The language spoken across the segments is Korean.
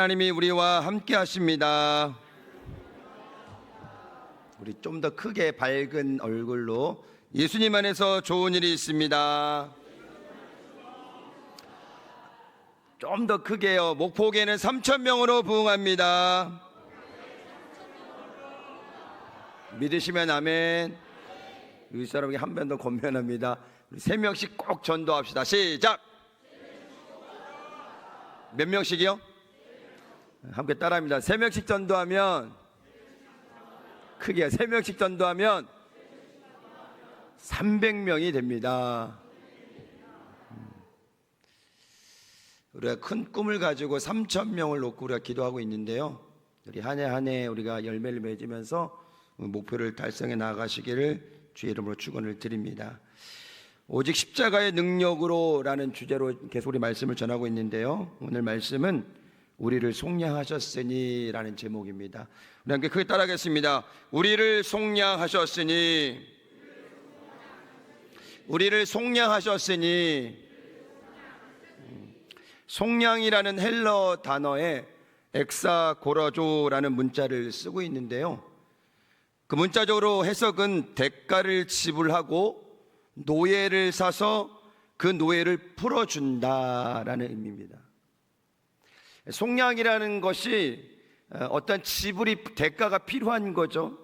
하나님이 우리와 함께 하십니다. 우리 좀 더 크게 밝은 얼굴로 예수님 안에서 좋은 일이 있습니다. 좀 더 크게요. 목포교회는 3,000명으로 부흥합니다. 믿으시면 아멘. 우리 사람에게 한 번 더 권면합니다. 우리 3명씩 꼭 전도합시다. 시작. 몇 명씩이요? 함께 따라합니다. 3명씩 전도하면, 크게 3명씩 전도하면 300명이 됩니다. 우리가 큰 꿈을 가지고 3,000명을 놓고 우리가 기도하고 있는데요, 우리 한 해 한 해 우리가 열매를 맺으면서 목표를 달성해 나가시기를 주의 이름으로 축원을 드립니다. 오직 십자가의 능력으로 라는 주제로 계속 우리 말씀을 전하고 있는데요, 오늘 말씀은 우리를 속량하셨으니 라는 제목입니다. 우리 함께 크게 따라하겠습니다. 우리를 속량하셨으니, 우리를 속량하셨으니. 속량이라는 헬러 단어에 엑사고라조라는 문자를 쓰고 있는데요, 그 문자적으로 해석은 대가를 지불하고 노예를 사서 그 노예를 풀어준다라는 의미입니다. 속량이라는 것이 어떤 지불이, 대가가 필요한 거죠.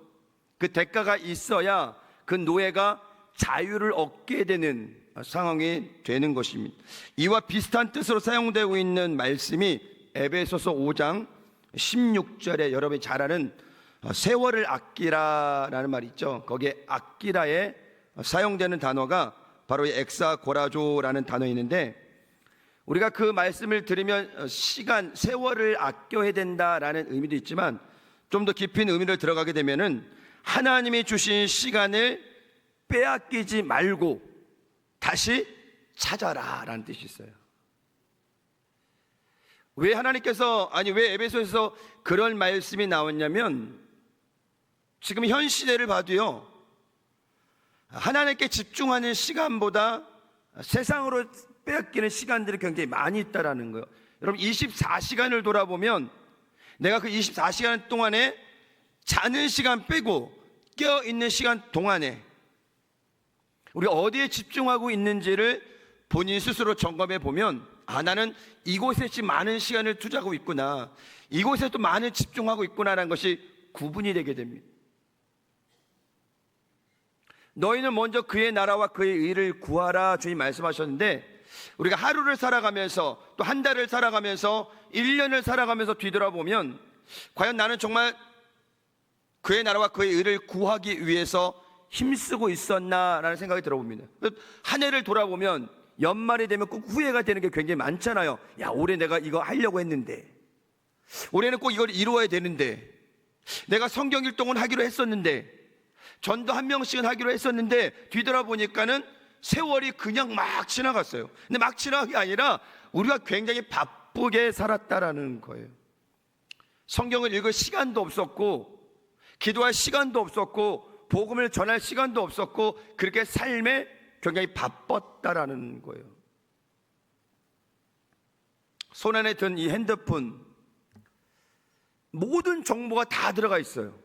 그 대가가 있어야 그 노예가 자유를 얻게 되는 상황이 되는 것입니다. 이와 비슷한 뜻으로 사용되고 있는 말씀이 에베소서 5장 16절에 여러분이 잘 아는 세월을 아끼라라는 말이 있죠. 거기에 아끼라에 사용되는 단어가 바로 이 엑사고라조라는 단어인데, 우리가 그 말씀을 들으면 시간, 세월을 아껴야 된다라는 의미도 있지만 좀 더 깊은 의미를 들어가게 되면은 하나님이 주신 시간을 빼앗기지 말고 다시 찾아라 라는 뜻이 있어요. 왜 하나님께서, 왜 에베소에서 그런 말씀이 나왔냐면, 지금 현 시대를 봐도요, 하나님께 집중하는 시간보다 세상으로 빼앗기는 시간들이 굉장히 많이 있다라는 거예요. 여러분, 24시간을 돌아보면 내가 그 24시간 동안에 자는 시간 빼고 깨어있는 시간 동안에 우리가 어디에 집중하고 있는지를 본인 스스로 점검해 보면, 나는 이곳에 지금 많은 시간을 투자하고 있구나, 이곳에 또 많이 집중하고 있구나라는 것이 구분이 되게 됩니다. 너희는 먼저 그의 나라와 그의 의를 구하라 주님 말씀하셨는데, 우리가 하루를 살아가면서 또 한 달을 살아가면서 1년을 살아가면서 뒤돌아보면 과연 나는 정말 그의 나라와 그의 의를 구하기 위해서 힘쓰고 있었나라는 생각이 들어봅니다. 한 해를 돌아보면 연말이 되면 꼭 후회가 되는 게 굉장히 많잖아요. 올해 내가 이거 하려고 했는데, 올해는 꼭 이걸 이루어야 되는데, 내가 성경 일동은 하기로 했었는데, 전도 1명씩은 하기로 했었는데, 뒤돌아보니까는 세월이 그냥 막 지나갔어요. 근데 막 지나간 게 아니라 우리가 굉장히 바쁘게 살았다라는 거예요. 성경을 읽을 시간도 없었고, 기도할 시간도 없었고, 복음을 전할 시간도 없었고, 그렇게 삶에 굉장히 바빴다라는 거예요. 손안에 든 이 핸드폰, 모든 정보가 다 들어가 있어요.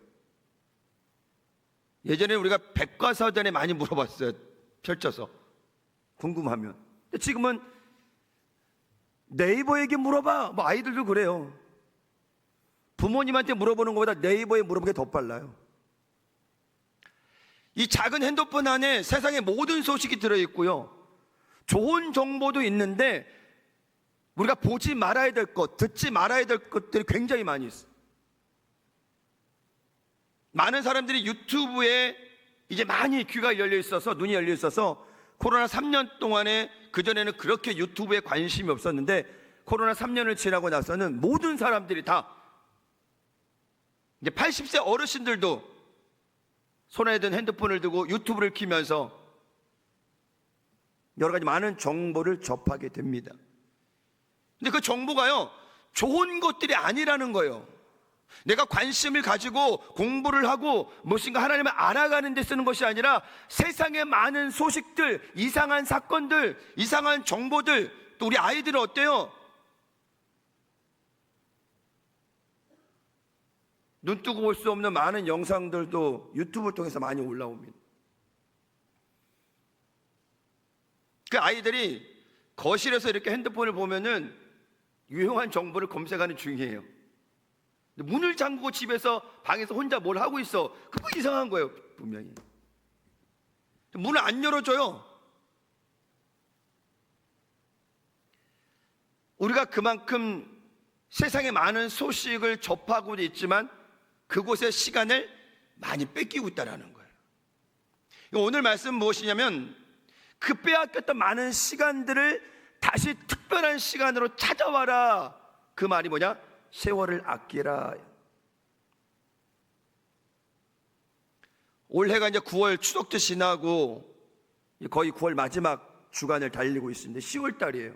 예전에 우리가 백과사전에 많이 물어봤어요. 펼쳐서 궁금하면. 근데 지금은 네이버에게 물어봐. 아이들도 그래요. 부모님한테 물어보는 것보다 네이버에 물어보는 게 더 빨라요. 이 작은 핸드폰 안에 세상의 모든 소식이 들어있고요, 좋은 정보도 있는데 우리가 보지 말아야 될 것, 듣지 말아야 될 것들이 굉장히 많이 있어요. 많은 사람들이 유튜브에 이제 많이 귀가 열려 있어서, 눈이 열려 있어서, 코로나 3년 동안에, 그전에는 그렇게 유튜브에 관심이 없었는데 코로나 3년을 지나고 나서는 모든 사람들이 다, 이제 80세 어르신들도 손에 든 핸드폰을 들고 유튜브를 키면서 여러 가지 많은 정보를 접하게 됩니다. 근데 그 정보가요, 좋은 것들이 아니라는 거예요. 내가 관심을 가지고 공부를 하고 무엇인가 하나님을 알아가는 데 쓰는 것이 아니라 세상의 많은 소식들, 이상한 사건들, 이상한 정보들, 또 우리 아이들은 어때요? 눈 뜨고 볼 수 없는 많은 영상들도 유튜브를 통해서 많이 올라옵니다. 그 아이들이 거실에서 이렇게 핸드폰을 보면은 유용한 정보를 검색하는 중이에요. 문을 잠그고 집에서 방에서 혼자 뭘 하고 있어. 그거 이상한 거예요, 분명히. 문을 안 열어줘요. 우리가 그만큼 세상에 많은 소식을 접하고 있지만 그곳의 시간을 많이 뺏기고 있다는 거예요. 오늘 말씀 무엇이냐면 그 빼앗겼던 많은 시간들을 다시 특별한 시간으로 찾아와라. 그 말이 뭐냐? 세월을 아끼라. 올해가 이제 9월 추석도 지나고 거의 9월 마지막 주간을 달리고 있습니다. 10월 달이에요.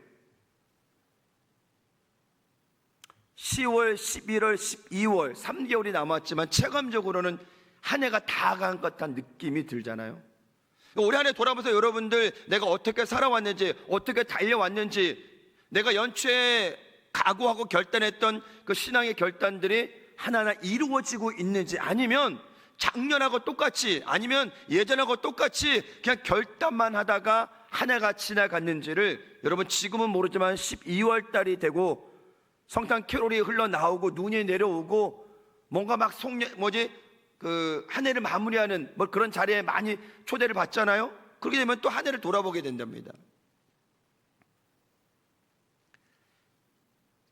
10월, 11월, 12월 3개월이 남았지만 체감적으로는 한 해가 다 간 것 같은 느낌이 들잖아요. 올해 한 해 돌아보면서 여러분들 내가 어떻게 살아왔는지, 어떻게 달려왔는지, 내가 연초에 각오하고 결단했던 그 신앙의 결단들이 하나하나 이루어지고 있는지, 아니면 작년하고 똑같이, 아니면 예전하고 똑같이 그냥 결단만 하다가 한 해가 지나갔는지를 여러분 지금은 모르지만 12월 달이 되고 성탄 캐롤이 흘러나오고 눈이 내려오고 뭔가 막 한 해를 마무리하는 뭐 그런 자리에 많이 초대를 받잖아요. 그렇게 되면 또 한 해를 돌아보게 된답니다.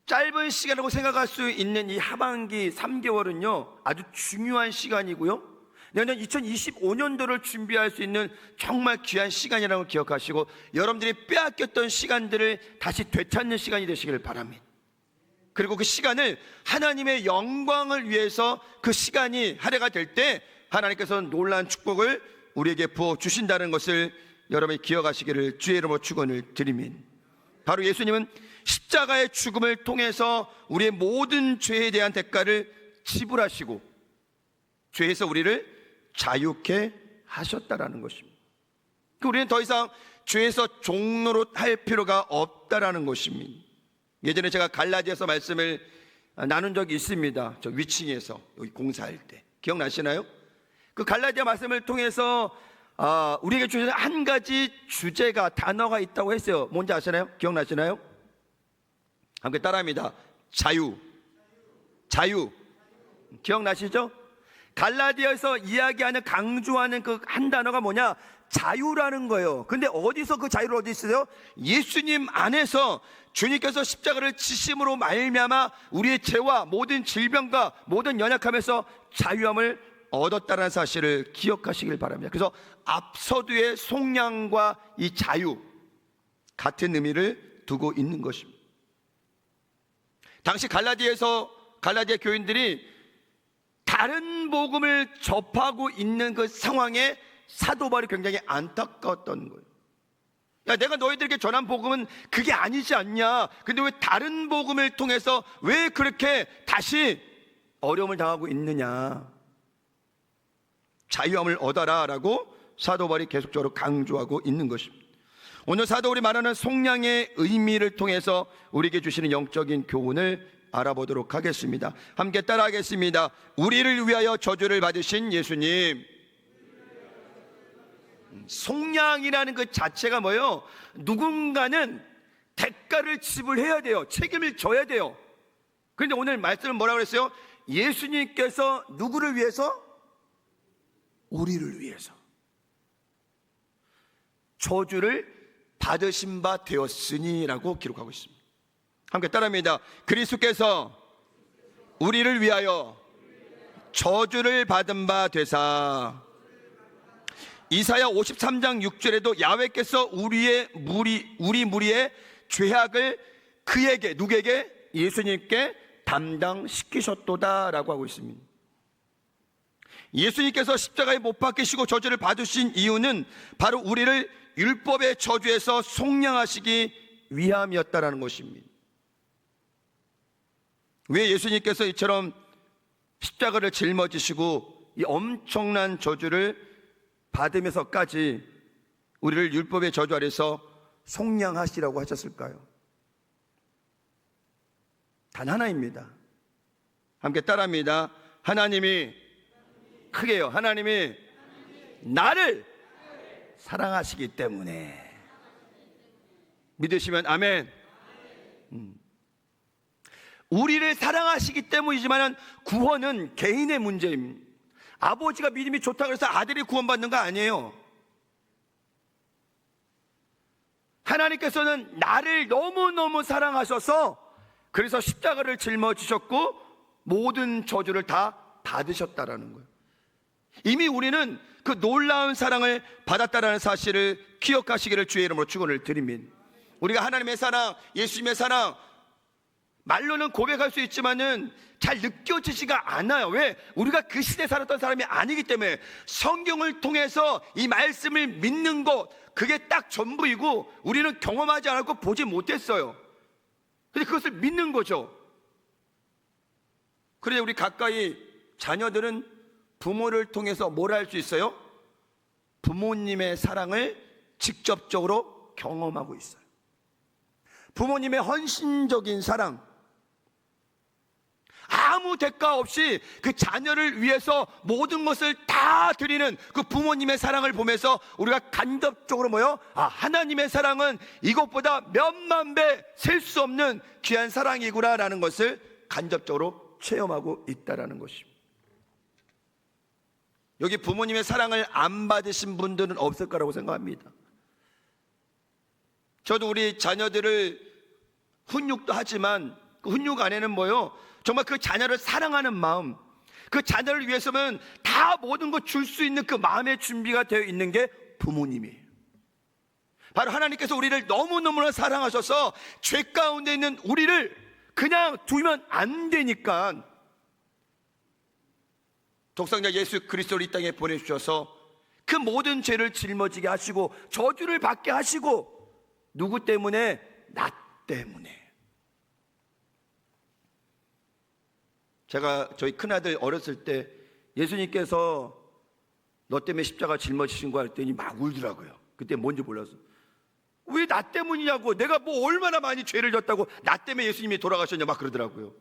짧은 시간이라고 생각할 수 있는 이 하반기 3개월은요 아주 중요한 시간이고요, 내년 2025년도를 준비할 수 있는 정말 귀한 시간이라고 기억하시고 여러분들이 빼앗겼던 시간들을 다시 되찾는 시간이 되시길 바랍니다. 그리고 그 시간을 하나님의 영광을 위해서 그 시간이 한 해가 될 때 하나님께서는 놀라운 축복을 우리에게 부어주신다는 것을 여러분이 기억하시기를 주의 이름으로 축원을 드립니다. 바로 예수님은 십자가의 죽음을 통해서 우리의 모든 죄에 대한 대가를 지불하시고 죄에서 우리를 자유케 하셨다라는 것입니다. 우리는 더 이상 죄에서 종노릇할 필요가 없다라는 것입니다. 예전에 제가 갈라디아서 말씀을 나눈 적이 있습니다. 저 위층에서 여기 공사할 때 기억나시나요? 그 갈라디아 말씀을 통해서 우리에게 주시는 한 가지 주제가, 단어가 있다고 했어요. 뭔지 아시나요? 기억나시나요? 함께 따라합니다. 자유. 기억나시죠? 갈라디아에서 이야기하는, 강조하는 그 한 단어가 뭐냐? 자유라는 거예요. 근데 어디서 그 자유를 얻을 수 있어요? 예수님 안에서 주님께서 십자가를 지심으로 말미암아 우리의 죄와 모든 질병과 모든 연약함에서 자유함을 얻었다는 사실을 기억하시길 바랍니다. 그래서 앞서두의 속량과 이 자유 같은 의미를 두고 있는 것입니다. 당시 갈라디아 교인들이 다른 복음을 접하고 있는 그 상황에 사도 바울이 굉장히 안타까웠던 거예요. 야, 내가 너희들에게 전한 복음은 그게 아니지 않냐? 근데 왜 다른 복음을 통해서 왜 그렇게 다시 어려움을 당하고 있느냐? 자유함을 얻어라 라고 사도 바울이 계속적으로 강조하고 있는 것입니다. 오늘 사도 바울이 말하는 속량의 의미를 통해서 우리에게 주시는 영적인 교훈을 알아보도록 하겠습니다. 함께 따라하겠습니다. 우리를 위하여 저주를 받으신 예수님. 속량이라는 그 자체가 뭐예요? 누군가는 대가를 지불해야 돼요. 책임을 져야 돼요. 그런데 오늘 말씀은 뭐라고 그랬어요? 예수님께서 누구를 위해서? 우리를 위해서 저주를 받으신 바 되었으니 라고 기록하고 있습니다. 함께 따라합니다. 그리스도께서 우리를 위하여 저주를 받은 바 되사. 이사야 53장 6절에도 야훼께서 우리 무리의 죄악을 그에게, 누구에게? 예수님께 담당시키셨도다 라고 하고 있습니다. 예수님께서 십자가에 못 박히시고 저주를 받으신 이유는 바로 우리를 율법의 저주에서 속량하시기 위함이었다라는 것입니다. 왜 예수님께서 이처럼 십자가를 짊어지시고 이 엄청난 저주를 받으면서까지 우리를 율법의 저주 아래서 속량하시라고 하셨을까요? 단 하나입니다. 함께 따라합니다. 하나님이 크게요. 하나님이 나를 사랑하시기 때문에. 믿으시면 아멘. 우리를 사랑하시기 때문이지만 구원은 개인의 문제입니다. 아버지가 믿음이 좋다고 해서 아들이 구원받는 거 아니에요. 하나님께서는 나를 너무너무 사랑하셔서 그래서 십자가를 짊어지셨고 모든 저주를 다 받으셨다라는 거예요. 이미 우리는 그 놀라운 사랑을 받았다라는 사실을 기억하시기를 주의 이름으로 축원을 드립니다. 우리가 하나님의 사랑, 예수님의 사랑 말로는 고백할 수 있지만은 잘 느껴지지가 않아요. 왜? 우리가 그 시대에 살았던 사람이 아니기 때문에. 성경을 통해서 이 말씀을 믿는 것, 그게 딱 전부이고 우리는 경험하지 않았고 보지 못했어요. 근데 그것을 믿는 거죠. 그런데 우리 가까이 자녀들은 부모를 통해서 뭘 할 수 있어요? 부모님의 사랑을 직접적으로 경험하고 있어요. 부모님의 헌신적인 사랑, 아무 대가 없이 그 자녀를 위해서 모든 것을 다 드리는 그 부모님의 사랑을 보면서 우리가 간접적으로 뭐요? 하나님의 사랑은 이것보다 몇만 배 셀 수 없는 귀한 사랑이구나라는 것을 간접적으로 체험하고 있다라는 것입니다. 여기 부모님의 사랑을 안 받으신 분들은 없을 거라고 생각합니다. 저도 우리 자녀들을 훈육도 하지만 그 훈육 안에는 뭐요? 정말 그 자녀를 사랑하는 마음, 그 자녀를 위해서는 다 모든 것 줄 수 있는 그 마음의 준비가 되어 있는 게 부모님이에요. 바로 하나님께서 우리를 너무너무나 사랑하셔서 죄 가운데 있는 우리를 그냥 두면 안 되니까 독생자 예수 그리스도를 이 땅에 보내주셔서 그 모든 죄를 짊어지게 하시고 저주를 받게 하시고, 누구 때문에? 나 때문에. 제가 저희 큰아들 어렸을 때 예수님께서 너 때문에 십자가 짊어지신 거 할 때니 막 울더라고요. 그때 뭔지 몰라서. 왜 나 때문이냐고, 내가 뭐 얼마나 많이 죄를 졌다고 나 때문에 예수님이 돌아가셨냐 막 그러더라고요.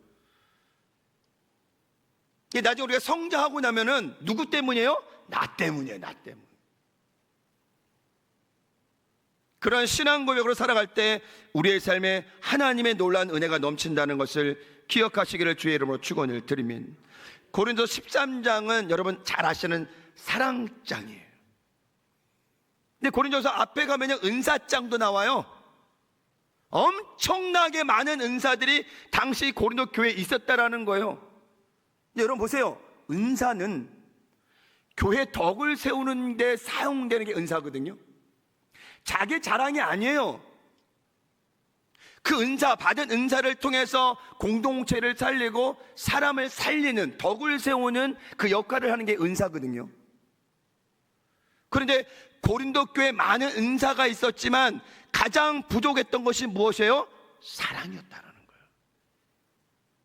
나중에 우리가 성장하고 나면은 누구 때문이에요? 나 때문이에요. 나 때문. 그런 신앙 고백으로 살아갈 때 우리의 삶에 하나님의 놀라운 은혜가 넘친다는 것을 기억하시기를 주의 이름으로 축원을 드리면, 고린도서 13장은 여러분 잘 아시는 사랑장이에요. 근데 고린도서 앞에 가면요 은사장도 나와요. 엄청나게 많은 은사들이 당시 고린도 교회에 있었다라는 거예요. 여러분 보세요. 은사는 교회 덕을 세우는 데 사용되는 게 은사거든요. 자기 자랑이 아니에요. 그 은사, 받은 은사를 통해서 공동체를 살리고 사람을 살리는, 덕을 세우는 그 역할을 하는 게 은사거든요. 그런데 고린도 교회에 많은 은사가 있었지만 가장 부족했던 것이 무엇이에요? 사랑이었다는 거예요.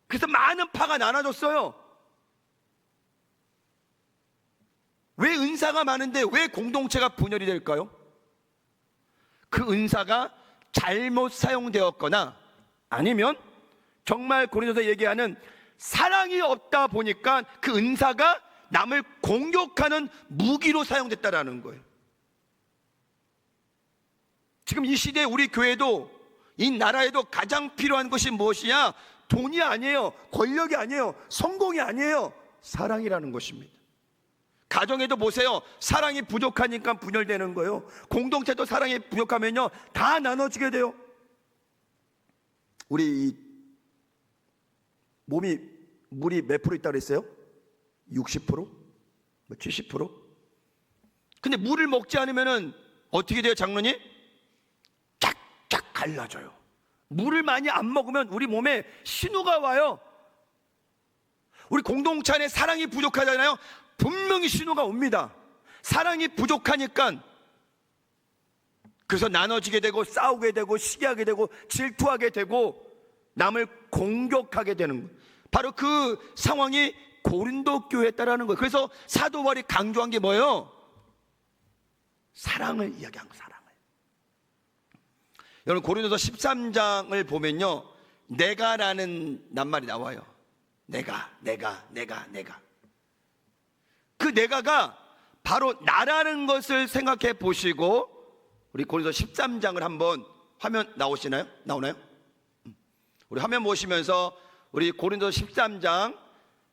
그래서 많은 파가 나눠졌어요. 왜 은사가 많은데 왜 공동체가 분열이 될까요? 그 은사가 잘못 사용되었거나 아니면 정말 고린도서 얘기하는 사랑이 없다 보니까 그 은사가 남을 공격하는 무기로 사용됐다라는 거예요. 지금 이 시대에 우리 교회도 이 나라에도 가장 필요한 것이 무엇이냐? 돈이 아니에요. 권력이 아니에요. 성공이 아니에요. 사랑이라는 것입니다. 가정에도 보세요. 사랑이 부족하니까 분열되는 거예요. 공동체도 사랑이 부족하면요 다 나눠지게 돼요. 우리 몸이 물이 몇 프로 있다고 그랬어요? 60%? 70%? 근데 물을 먹지 않으면 어떻게 돼요, 장로님? 쫙쫙 갈라져요. 물을 많이 안 먹으면 우리 몸에 신호가 와요. 우리 공동체 안에 사랑이 부족하잖아요. 분명히 신호가 옵니다. 사랑이 부족하니까 그래서 나눠지게 되고 싸우게 되고 시기하게 되고 질투하게 되고 남을 공격하게 되는 거예요. 바로 그 상황이 고린도 교회였다라는 거예요. 그래서 사도 바울이 강조한 게 뭐예요? 사랑을 이야기한 거예요. 사랑을. 여러분 고린도서 13장을 보면요 내가라는 낱말이 나와요. 내가. 그 내가가 바로 나라는 것을 생각해 보시고 우리 고린도서 13장을 한번 화면 나오나요? 우리 화면 보시면서 우리 고린도서 13장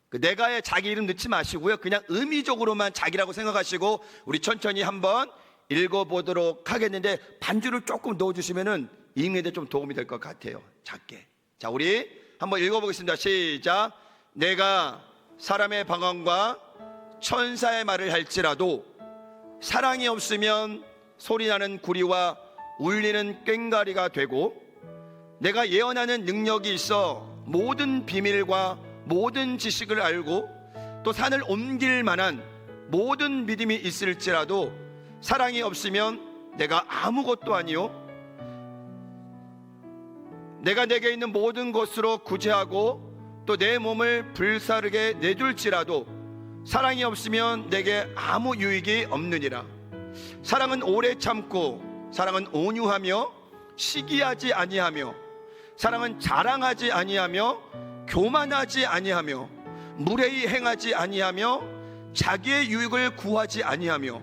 그 내가의 자기 이름 넣지 마시고요, 그냥 의미적으로만 자기라고 생각하시고 우리 천천히 한번 읽어보도록 하겠는데, 반주를 조금 넣어주시면은 읽는 데 좀 도움이 될 것 같아요. 작게. 자, 우리 한번 읽어보겠습니다. 시작. 내가 사람의 방언과 천사의 말을 할지라도 사랑이 없으면 소리나는 구리와 울리는 꽹과리가 되고, 내가 예언하는 능력이 있어 모든 비밀과 모든 지식을 알고 또 산을 옮길 만한 모든 믿음이 있을지라도 사랑이 없으면 내가 아무것도 아니요, 내가 내게 있는 모든 것으로 구제하고 또 내 몸을 불사르게 내줄지라도 사랑이 없으면 내게 아무 유익이 없느니라. 사랑은 오래 참고, 사랑은 온유하며 시기하지 아니하며, 사랑은 자랑하지 아니하며 교만하지 아니하며 무례히 행하지 아니하며 자기의 유익을 구하지 아니하며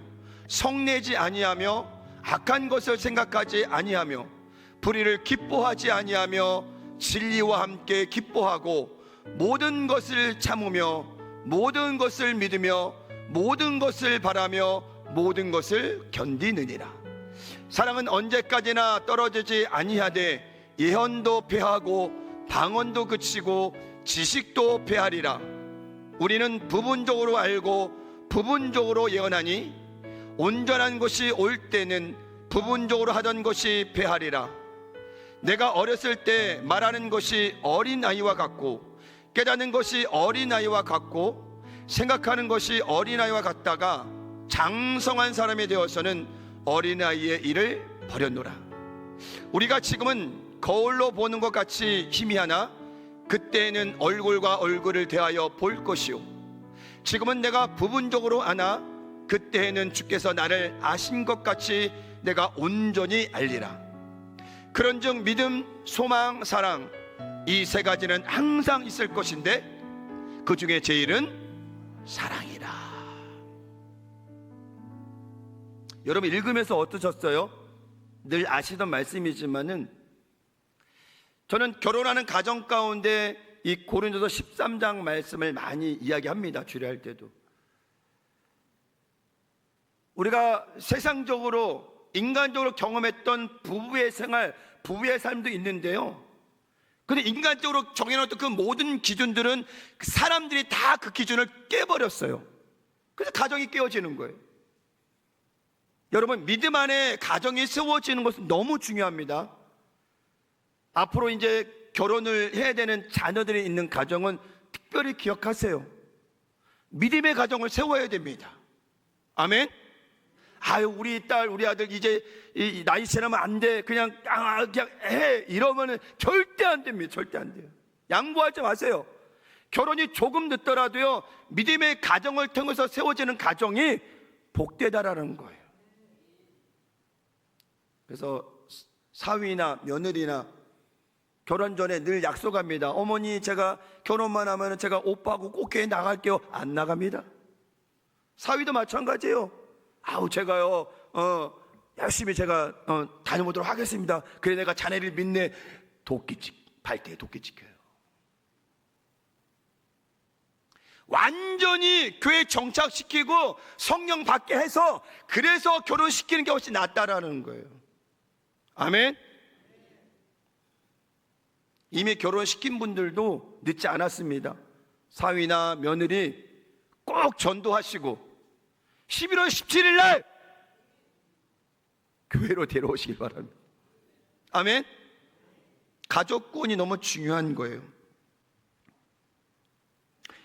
성내지 아니하며 악한 것을 생각하지 아니하며 불의를 기뻐하지 아니하며 진리와 함께 기뻐하고 모든 것을 참으며 모든 것을 믿으며 모든 것을 바라며 모든 것을 견디느니라. 사랑은 언제까지나 떨어지지 아니하되 예언도 패하고 방언도 그치고 지식도 패하리라. 우리는 부분적으로 알고 부분적으로 예언하니 온전한 것이 올 때는 부분적으로 하던 것이 패하리라. 내가 어렸을 때 말하는 것이 어린아이와 같고 깨닫는 것이 어린아이와 같고 생각하는 것이 어린아이와 같다가 장성한 사람이 되어서는 어린아이의 일을 버렸노라. 우리가 지금은 거울로 보는 것 같이 희미하나 그때에는 얼굴과 얼굴을 대하여 볼 것이요, 지금은 내가 부분적으로 아나 그때에는 주께서 나를 아신 것 같이 내가 온전히 알리라. 그런즉 믿음, 소망, 사랑, 이 세 가지는 항상 있을 것인데 그 중에 제일은 사랑이라. 여러분 읽으면서 어떠셨어요? 늘 아시던 말씀이지만은 저는 결혼하는 가정 가운데 이 고린도서 13장 말씀을 많이 이야기합니다. 주례할 때도. 우리가 세상적으로 인간적으로 경험했던 부부의 생활, 부부의 삶도 있는데요, 근데 인간적으로 정해놓던 그 모든 기준들은 사람들이 다 그 기준을 깨버렸어요. 그래서 가정이 깨어지는 거예요. 여러분, 믿음 안에 가정이 세워지는 것은 너무 중요합니다. 앞으로 이제 결혼을 해야 되는 자녀들이 있는 가정은 특별히 기억하세요. 믿음의 가정을 세워야 됩니다. 아멘. 아유, 우리 딸, 우리 아들 이제 나이 지나면 안 돼, 그냥 해, 이러면은 절대 안 됩니다. 절대 안 돼요. 양보하지 마세요. 결혼이 조금 늦더라도요, 믿음의 가정을 통해서 세워지는 가정이 복되다라는 거예요. 그래서 사위나 며느리나 결혼 전에 늘 약속합니다. 어머니, 제가 결혼만 하면 제가 오빠하고 꼭 교회 나갈게요. 안 나갑니다. 사위도 마찬가지예요. 아우, 제가요 열심히 제가 다녀보도록 하겠습니다. 그래 내가 자네를 믿네. 발대에 도끼 찍혀요. 완전히 교회 정착시키고 성령 받게 해서 그래서 결혼시키는 게 훨씬 낫다라는 거예요. 아멘. 이미 결혼시킨 분들도 늦지 않았습니다. 사위나 며느리 꼭 전도하시고 11월 17일 날 교회로 데려오시길 바랍니다. 아멘. 가족권이 너무 중요한 거예요.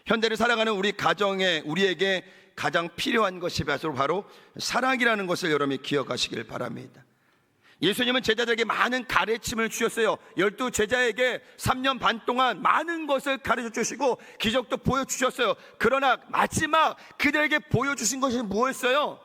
현대를 살아가는 우리 가정에 우리에게 가장 필요한 것이 바로 사랑이라는 것을 여러분이 기억하시길 바랍니다. 예수님은 제자들에게 많은 가르침을 주셨어요. 12 제자에게 3년 반 동안 많은 것을 가르쳐 주시고 기적도 보여주셨어요. 그러나 마지막 그들에게 보여주신 것이 무엇이었어요?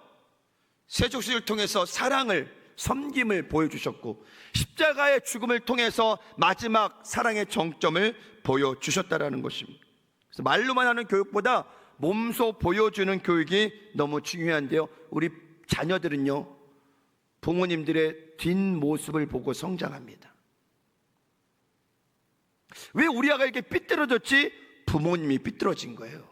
세족식을 통해서 사랑을, 섬김을 보여주셨고 십자가의 죽음을 통해서 마지막 사랑의 정점을 보여주셨다라는 것입니다. 그래서 말로만 하는 교육보다 몸소 보여주는 교육이 너무 중요한데요. 우리 자녀들은요, 부모님들의 뒷모습을 보고 성장합니다. 왜 우리 아가 이렇게 삐뚤어졌지? 부모님이 삐뚤어진 거예요.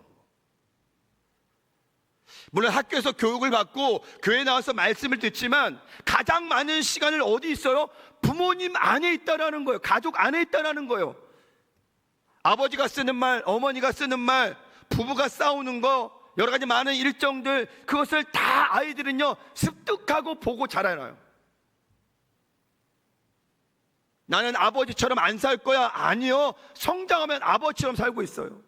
물론 학교에서 교육을 받고 교회에 나와서 말씀을 듣지만 가장 많은 시간을 어디 있어요? 부모님 안에 있다라는 거예요. 가족 안에 있다라는 거예요. 아버지가 쓰는 말, 어머니가 쓰는 말, 부부가 싸우는 거, 여러 가지 많은 일정들, 그것을 다 아이들은요 습득하고 보고 자라나요. 나는 아버지처럼 안 살 거야. 아니요, 성장하면 아버지처럼 살고 있어요.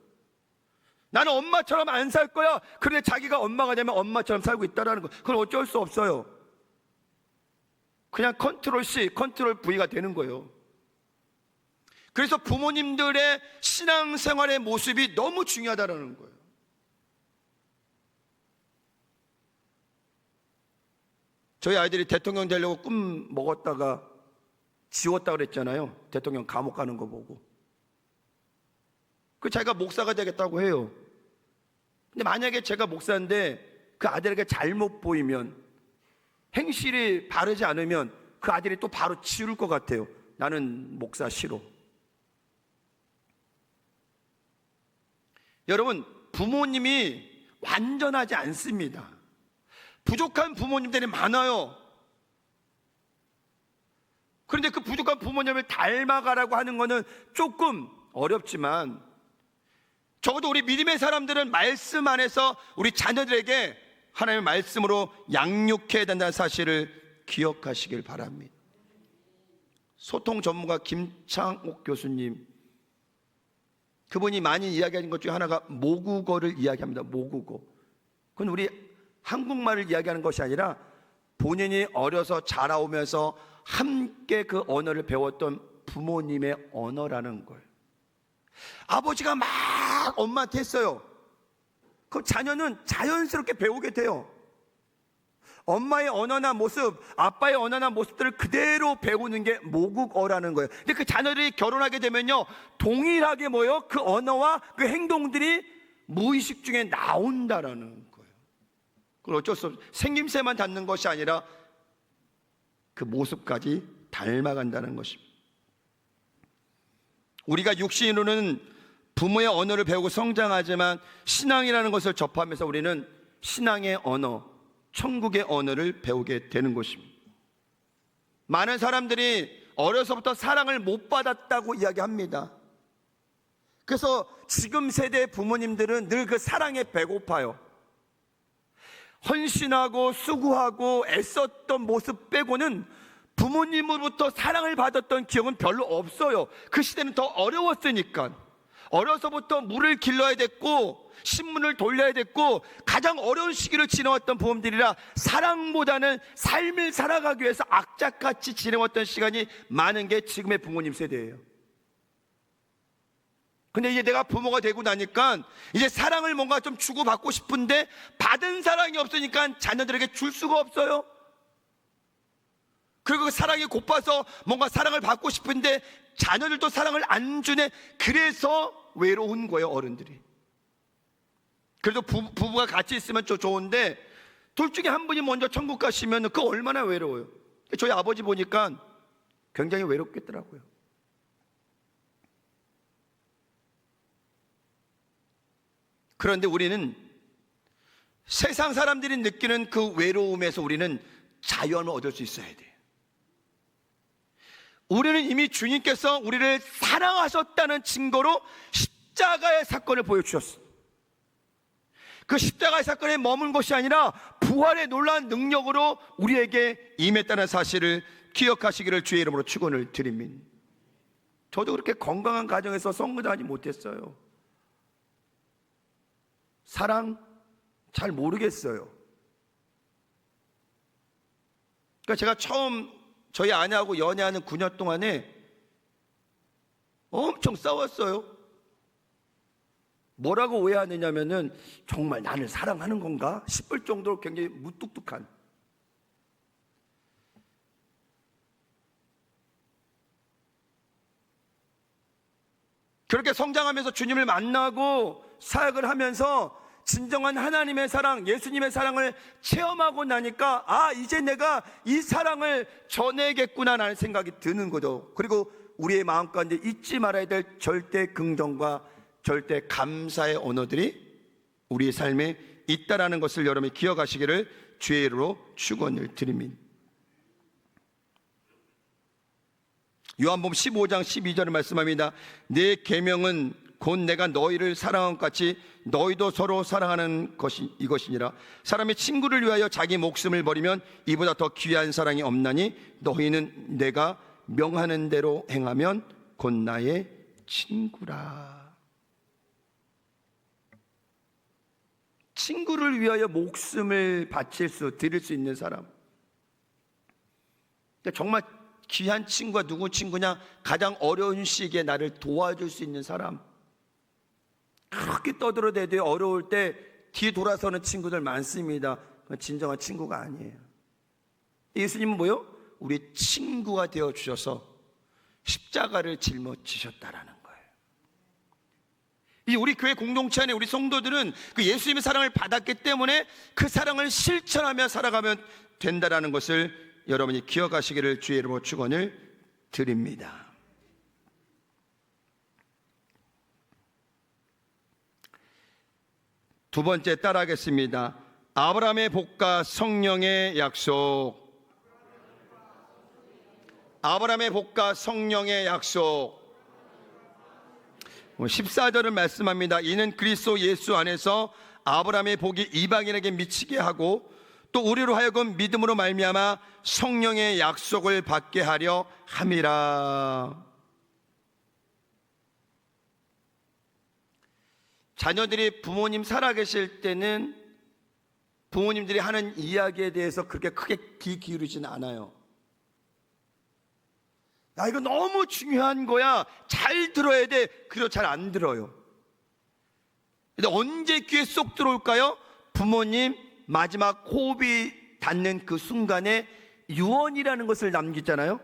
나는 엄마처럼 안 살 거야. 그런데 자기가 엄마가 되면 엄마처럼 살고 있다는 거, 그건 어쩔 수 없어요. 그냥 컨트롤 C, 컨트롤 V가 되는 거예요. 그래서 부모님들의 신앙생활의 모습이 너무 중요하다는 거예요. 저희 아이들이 대통령 되려고 꿈 먹었다가 지웠다 그랬잖아요. 대통령 감옥 가는 거 보고. 그 자기가 목사가 되겠다고 해요. 근데 만약에 제가 목사인데 그 아들에게 잘못 보이면, 행실이 바르지 않으면 그 아들이 또 바로 지울 것 같아요. 나는 목사 싫어. 여러분, 부모님이 완전하지 않습니다. 부족한 부모님들이 많아요. 그런데 그 부족한 부모님을 닮아가라고 하는 것은 조금 어렵지만, 적어도 우리 믿음의 사람들은 말씀 안에서 우리 자녀들에게 하나님의 말씀으로 양육해야 된다는 사실을 기억하시길 바랍니다. 소통 전문가 김창옥 교수님, 그분이 많이 이야기하는 것 중에 하나가 모국어를 이야기합니다. 모국어. 그건 우리 한국말을 이야기하는 것이 아니라 본인이 어려서 자라오면서 함께 그 언어를 배웠던 부모님의 언어라는 걸. 아버지가 막 엄마한테 했어요. 그럼 자녀는 자연스럽게 배우게 돼요. 엄마의 언어나 모습, 아빠의 언어나 모습들을 그대로 배우는 게 모국어라는 거예요. 근데 그 자녀들이 결혼하게 되면요, 동일하게 뭐예요? 그 언어와 그 행동들이 무의식 중에 나온다라는 거예요. 그걸 어쩔 수 없어요. 생김새만 닮는 것이 아니라 그 모습까지 닮아간다는 것입니다. 우리가 육신으로는 부모의 언어를 배우고 성장하지만 신앙이라는 것을 접하면서 우리는 신앙의 언어, 천국의 언어를 배우게 되는 것입니다. 많은 사람들이 어려서부터 사랑을 못 받았다고 이야기합니다. 그래서 지금 세대 부모님들은 늘 그 사랑에 배고파요. 헌신하고 수고하고 애썼던 모습 빼고는 부모님으로부터 사랑을 받았던 기억은 별로 없어요. 그 시대는 더 어려웠으니까. 어려서부터 물을 길러야 됐고 신문을 돌려야 됐고 가장 어려운 시기를 지나왔던 부모님들이라 사랑보다는 삶을 살아가기 위해서 악착같이 지내왔던 시간이 많은 게 지금의 부모님 세대예요. 근데 이제 내가 부모가 되고 나니까 이제 사랑을 뭔가 좀 주고받고 싶은데 받은 사랑이 없으니까 자녀들에게 줄 수가 없어요. 그리고 그 사랑이 고파서 뭔가 사랑을 받고 싶은데 자녀들도 사랑을 안 주네. 그래서 외로운 거예요, 어른들이. 그래도 부부가 같이 있으면 좀 좋은데 둘 중에 한 분이 먼저 천국 가시면 그 얼마나 외로워요. 저희 아버지 보니까 굉장히 외롭겠더라고요. 그런데 우리는 세상 사람들이 느끼는 그 외로움에서 우리는 자유함을 얻을 수 있어야 돼요. 우리는 이미 주님께서 우리를 사랑하셨다는 증거로 십자가의 사건을 보여주셨어요. 그 십자가의 사건에 머문 것이 아니라 부활의 놀라운 능력으로 우리에게 임했다는 사실을 기억하시기를 주의 이름으로 축원을 드립니다. 저도 그렇게 건강한 가정에서 성장하지 못했어요. 사랑 잘 모르겠어요. 그러니까 제가 처음 저희 아내하고 연애하는 9년 동안에 엄청 싸웠어요. 뭐라고 오해하느냐면은 정말 나를 사랑하는 건가 싶을 정도로 굉장히 무뚝뚝한. 그렇게 성장하면서 주님을 만나고 사역을 하면서 진정한 하나님의 사랑, 예수님의 사랑을 체험하고 나니까 이제 내가 이 사랑을 전해야겠구나라는 생각이 드는 거죠. 그리고 우리의 마음 가운데 잊지 말아야 될 절대 긍정과 절대 감사의 언어들이 우리의 삶에 있다라는 것을 여러분이 기억하시기를 주의 이름으로 축원을 드립니다. 요한복음 15장 12절을 말씀합니다. 내 계명은 곧 내가 너희를 사랑한 것 같이 너희도 서로 사랑하는 것이 이것이니라. 사람이 친구를 위하여 자기 목숨을 버리면 이보다 더 귀한 사랑이 없나니 너희는 내가 명하는 대로 행하면 곧 나의 친구라. 친구를 위하여 목숨을 드릴 수 있는 사람, 정말 귀한 친구가 누구 친구냐? 가장 어려운 시기에 나를 도와줄 수 있는 사람. 그렇게 떠들어대도 어려울 때 뒤에 돌아서는 친구들 많습니다. 그건 진정한 친구가 아니에요. 예수님은 뭐요? 우리 친구가 되어주셔서 십자가를 짊어지셨다라는 거예요. 이 우리 교회 공동체 안에 우리 성도들은 그 예수님의 사랑을 받았기 때문에 그 사랑을 실천하며 살아가면 된다라는 것을 여러분이 기억하시기를 주의 이름으로 축원을 드립니다. 두 번째 따라하겠습니다. 아브라함의 복과 성령의 약속. 아브라함의 복과 성령의 약속. 14절을 말씀합니다. 이는 그리스도 예수 안에서 아브라함의 복이 이방인에게 미치게 하고 또 우리로 하여금 믿음으로 말미암아 성령의 약속을 받게 하려 함이라. 자녀들이 부모님 살아계실 때는 부모님들이 하는 이야기에 대해서 그렇게 크게 귀 기울이지는 않아요. 야, 이거 너무 중요한 거야, 잘 들어야 돼. 그래도 잘 안 들어요. 근데 언제 귀에 쏙 들어올까요? 부모님 마지막 호흡이 닿는 그 순간에 유언이라는 것을 남기잖아요.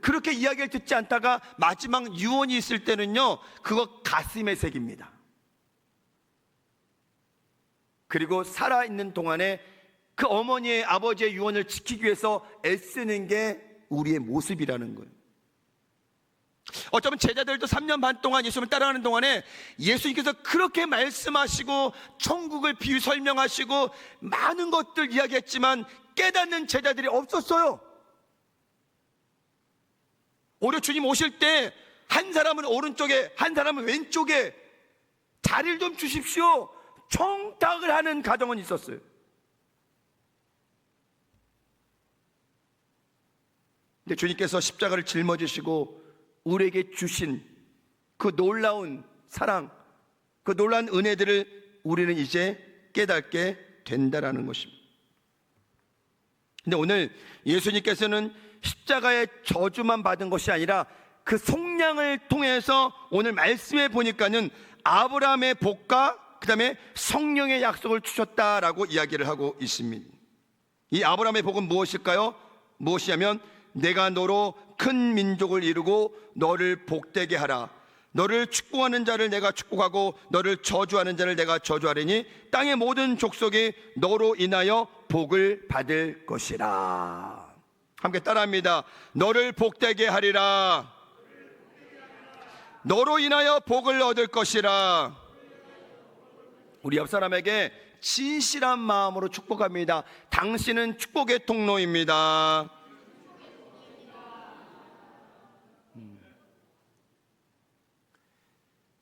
그렇게 이야기를 듣지 않다가 마지막 유언이 있을 때는요, 그거 가슴에 새깁니다. 그리고 살아있는 동안에 그 어머니의 아버지의 유언을 지키기 위해서 애쓰는 게 우리의 모습이라는 거예요. 어쩌면 제자들도 3년 반 동안 예수님을 따라가는 동안에 예수님께서 그렇게 말씀하시고 천국을 비유 설명하시고 많은 것들 이야기했지만 깨닫는 제자들이 없었어요. 오히려 주님 오실 때 한 사람은 오른쪽에 한 사람은 왼쪽에 자리를 좀 주십시오, 청탁을 하는 가정은 있었어요. 근데 주님께서 십자가를 짊어지시고 우리에게 주신 그 놀라운 사랑, 그 놀라운 은혜들을 우리는 이제 깨닫게 된다라는 것입니다. 근데 오늘 예수님께서는 십자가의 저주만 받은 것이 아니라 그 속량을 통해서 오늘 말씀해 보니까는 아브라함의 복과 그 다음에 성령의 약속을 주셨다라고 이야기를 하고 있습니다. 이 아브라함의 복은 무엇일까요? 무엇이냐면 내가 너로 큰 민족을 이루고 너를 복되게 하라. 너를 축복하는 자를 내가 축복하고 너를 저주하는 자를 내가 저주하리니 땅의 모든 족속이 너로 인하여 복을 받을 것이라. 함께 따라합니다. 너를 복되게 하리라. 너로 인하여 복을 얻을 것이라. 우리 옆 사람에게 진실한 마음으로 축복합니다. 당신은 축복의 통로입니다.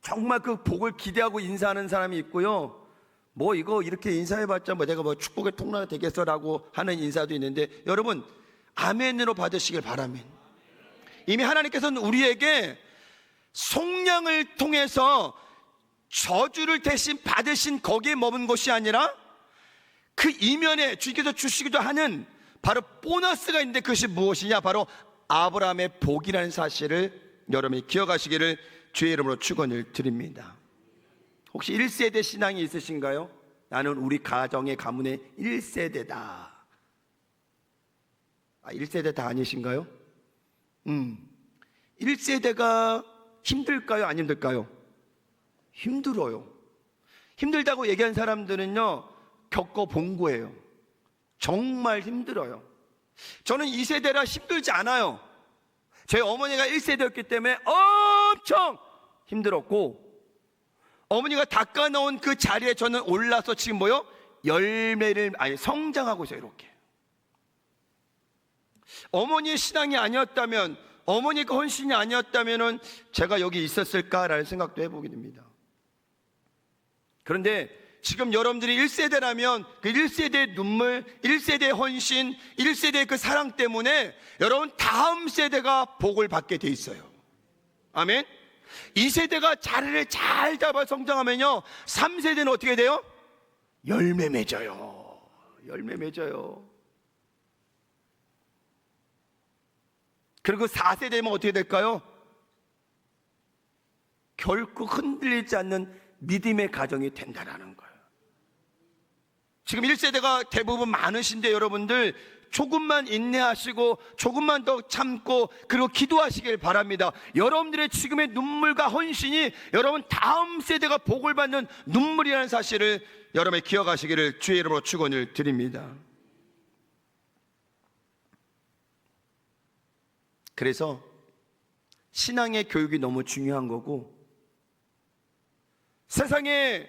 정말 그 복을 기대하고 인사하는 사람이 있고요, 뭐 이거 이렇게 인사해봤자 뭐 내가 뭐 축복의 통로가 되겠어라고 하는 인사도 있는데, 여러분 아멘으로 받으시길 바랍니다. 이미 하나님께서는 우리에게 속량을 통해서 저주를 대신 받으신 거기에 머문 것이 아니라 그 이면에 주님께서 주시기도 하는 바로 보너스가 있는데, 그것이 무엇이냐? 바로 아브라함의 복이라는 사실을 여러분이 기억하시기를 주의 이름으로 축원을 드립니다. 혹시 1세대 신앙이 있으신가요? 나는 우리 가정의 가문의 1세대다. 1세대 다 아니신가요? 1세대가 힘들까요? 안 힘들까요? 힘들어요. 힘들다고 얘기한 사람들은요, 겪어본 거예요. 정말 힘들어요. 저는 2세대라 힘들지 않아요. 제 어머니가 1세대였기 때문에 엄청 힘들었고, 어머니가 닦아놓은 그 자리에 저는 올라서 지금 성장하고 있어요. 이렇게. 어머니의 신앙이 아니었다면, 어머니의 그 헌신이 아니었다면 제가 여기 있었을까라는 생각도 해보게 됩니다. 그런데 지금 여러분들이 1세대라면 그 1세대의 눈물, 1세대의 헌신, 1세대의 그 사랑 때문에 여러분 다음 세대가 복을 받게 돼 있어요. 아멘. 2세대가 자리를 잘 잡아 성장하면요, 3세대는 어떻게 돼요? 열매 맺어요. 열매 맺어요. 그리고 4세대면 어떻게 될까요? 결코 흔들리지 않는 믿음의 가정이 된다는 거예요. 지금 1세대가 대부분 많으신데 여러분들 조금만 인내하시고 조금만 더 참고 그리고 기도하시길 바랍니다. 여러분들의 지금의 눈물과 헌신이 여러분 다음 세대가 복을 받는 눈물이라는 사실을 여러분이 기억하시기를 주의 이름으로 축원을 드립니다. 그래서 신앙의 교육이 너무 중요한 거고, 세상에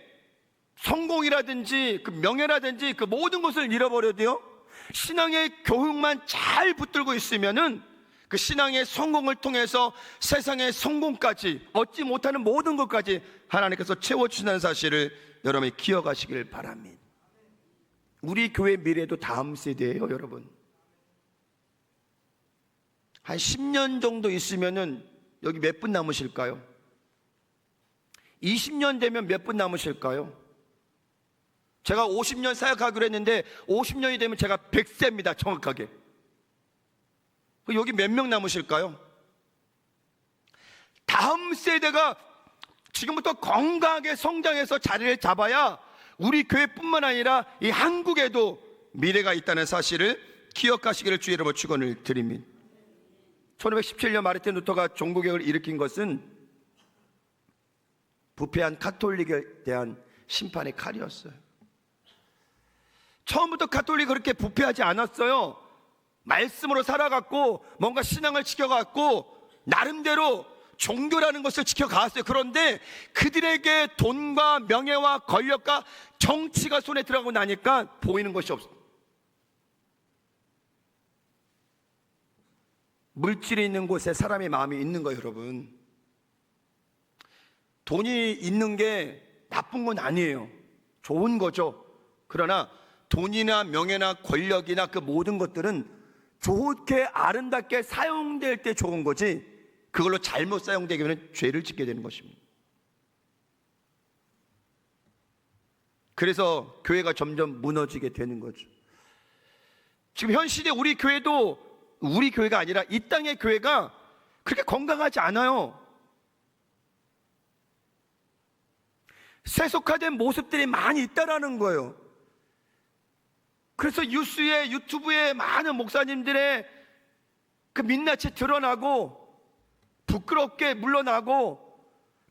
성공이라든지 그 명예라든지 그 모든 것을 잃어버려도요, 신앙의 교육만 잘 붙들고 있으면은 그 신앙의 성공을 통해서 세상의 성공까지 얻지 못하는 모든 것까지 하나님께서 채워주신다는 사실을 여러분이 기억하시길 바랍니다. 우리 교회 미래도 다음 세대예요, 여러분. 한 10년 정도 있으면은 여기 몇 분 남으실까요? 20년 되면 몇 분 남으실까요? 제가 50년 사역하기로 했는데 50년이 되면 제가 100세입니다, 정확하게. 여기 몇 명 남으실까요? 다음 세대가 지금부터 건강하게 성장해서 자리를 잡아야 우리 교회뿐만 아니라 이 한국에도 미래가 있다는 사실을 기억하시기를 주의 이름으로 축원을 드립니다. 1517년 마르틴 루터가 종교개혁을 일으킨 것은 부패한 가톨릭에 대한 심판의 칼이었어요. 처음부터 가톨릭이 그렇게 부패하지 않았어요. 말씀으로 살아갔고 뭔가 신앙을 지켜갔고 나름대로 종교라는 것을 지켜갔어요. 그런데 그들에게 돈과 명예와 권력과 정치가 손에 들어가고 나니까 보이는 것이 없어요. 물질이 있는 곳에 사람의 마음이 있는 거예요, 여러분. 돈이 있는 게 나쁜 건 아니에요. 좋은 거죠. 그러나 돈이나 명예나 권력이나 그 모든 것들은 좋게 아름답게 사용될 때 좋은 거지, 그걸로 잘못 사용되면 죄를 짓게 되는 것입니다. 그래서 교회가 점점 무너지게 되는 거죠. 지금 현 시대 우리 교회도 우리 교회가 아니라 이 땅의 교회가 그렇게 건강하지 않아요. 세속화된 모습들이 많이 있다라는 거예요. 그래서 뉴스에 유튜브에 많은 목사님들의 그 민낯이 드러나고 부끄럽게 물러나고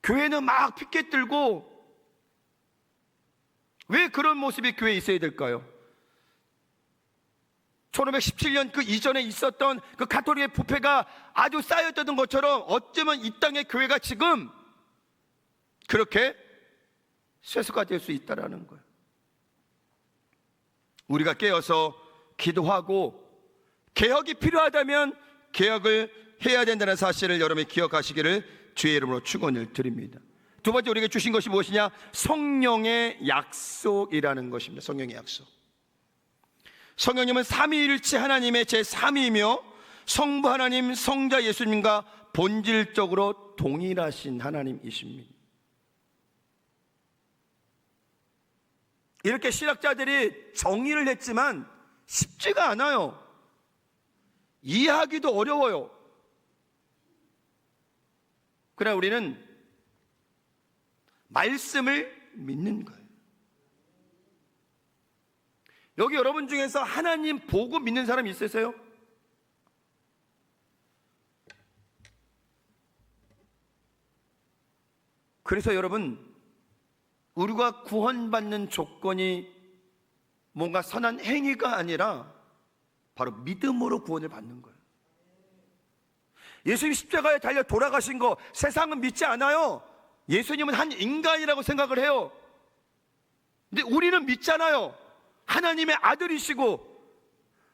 교회는 막 피켓 들고, 왜 그런 모습이 교회에 있어야 될까요? 1517년 그 이전에 있었던 그 가톨릭의 부패가 아주 쌓였던 것처럼 어쩌면 이 땅의 교회가 지금 그렇게 세속화될 수 있다라는 거예요. 우리가 깨어서 기도하고 개혁이 필요하다면 개혁을 해야 된다는 사실을 여러분이 기억하시기를 주의 이름으로 축원을 드립니다. 두 번째 우리에게 주신 것이 무엇이냐? 성령의 약속이라는 것입니다. 성령의 약속. 성령님은 삼위일체 하나님의 제3위이며 성부 하나님, 성자 예수님과 본질적으로 동일하신 하나님이십니다. 이렇게 신학자들이 정의를 했지만 쉽지가 않아요. 이해하기도 어려워요. 그러나 우리는 말씀을 믿는 거예요. 여기 여러분 중에서 하나님 보고 믿는 사람이 있으세요? 그래서 여러분, 우리가 구원받는 조건이 뭔가 선한 행위가 아니라 바로 믿음으로 구원을 받는 거예요. 예수님 십자가에 달려 돌아가신 거 세상은 믿지 않아요. 예수님은 한 인간이라고 생각을 해요. 근데 우리는 믿잖아요. 하나님의 아들이시고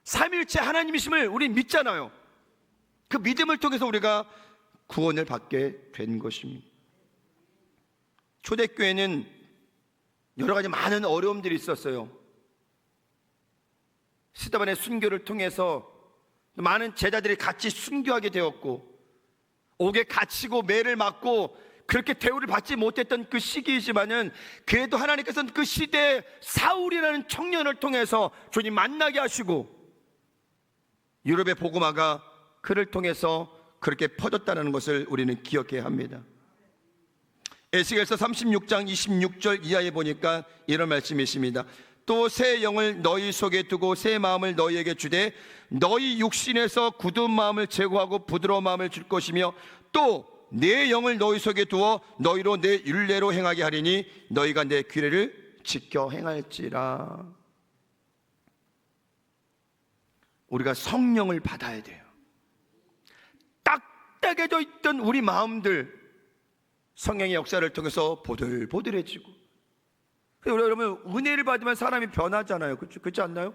삼일체 하나님이심을 우리 믿잖아요. 그 믿음을 통해서 우리가 구원을 받게 된 것입니다. 초대교회는 여러 가지 많은 어려움들이 있었어요. 스데반의 순교를 통해서 많은 제자들이 같이 순교하게 되었고, 옥에 갇히고 매를 맞고 그렇게 대우를 받지 못했던 그 시기이지만은 그래도 하나님께서는 그 시대에 사울이라는 청년을 통해서 주님 만나게 하시고 유럽의 복음화가 그를 통해서 그렇게 퍼졌다는 것을 우리는 기억해야 합니다. 에스겔서 36장 26절 이하에 보니까 이런 말씀이 있습니다. 또 새 영을 너희 속에 두고 새 마음을 너희에게 주되 너희 육신에서 굳은 마음을 제거하고 부드러운 마음을 줄 것이며 또 내 영을 너희 속에 두어 너희로 내 율례로 행하게 하리니 너희가 내 규례를 지켜 행할지라. 우리가 성령을 받아야 돼요. 딱딱해져 있던 우리 마음들 성령의 역사를 통해서 보들보들해지고, 여러분 은혜를 받으면 사람이 변하잖아요. 그렇지 않나요?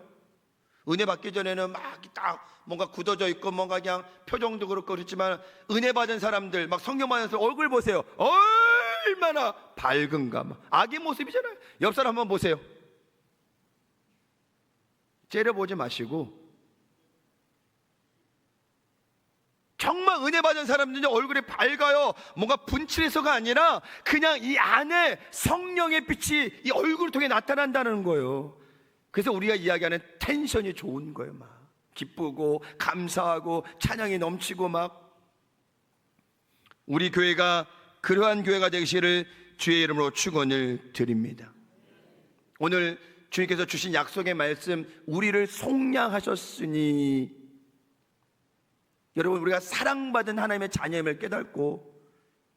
은혜 받기 전에는 막 딱 뭔가 굳어져 있고 뭔가 그냥 표정도 그렇고 그렇지만 은혜 받은 사람들, 막 성령 받은 사람 얼굴 보세요. 얼마나 밝은가. 막 악의 모습이잖아요. 옆 사람 한번 보세요. 째려보지 마시고 정말 은혜 받은 사람들은 얼굴이 밝아요. 뭔가 분칠해서가 아니라 그냥 이 안에 성령의 빛이 이 얼굴을 통해 나타난다는 거예요. 그래서 우리가 이야기하는 텐션이 좋은 거예요. 막 기쁘고 감사하고 찬양이 넘치고 막. 우리 교회가 그러한 교회가 되시기를 주의 이름으로 축원을 드립니다. 오늘 주님께서 주신 약속의 말씀, 우리를 속량하셨으니, 여러분 우리가 사랑받은 하나님의 자녀임을 깨닫고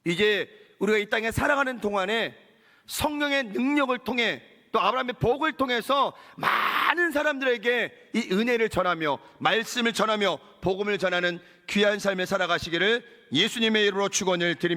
이제 우리가 이 땅에 살아가는 동안에 성령의 능력을 통해 또 아브라함의 복을 통해서 많은 사람들에게 이 은혜를 전하며 말씀을 전하며 복음을 전하는 귀한 삶을 살아가시기를 예수님의 이름으로 축원을 드립니다.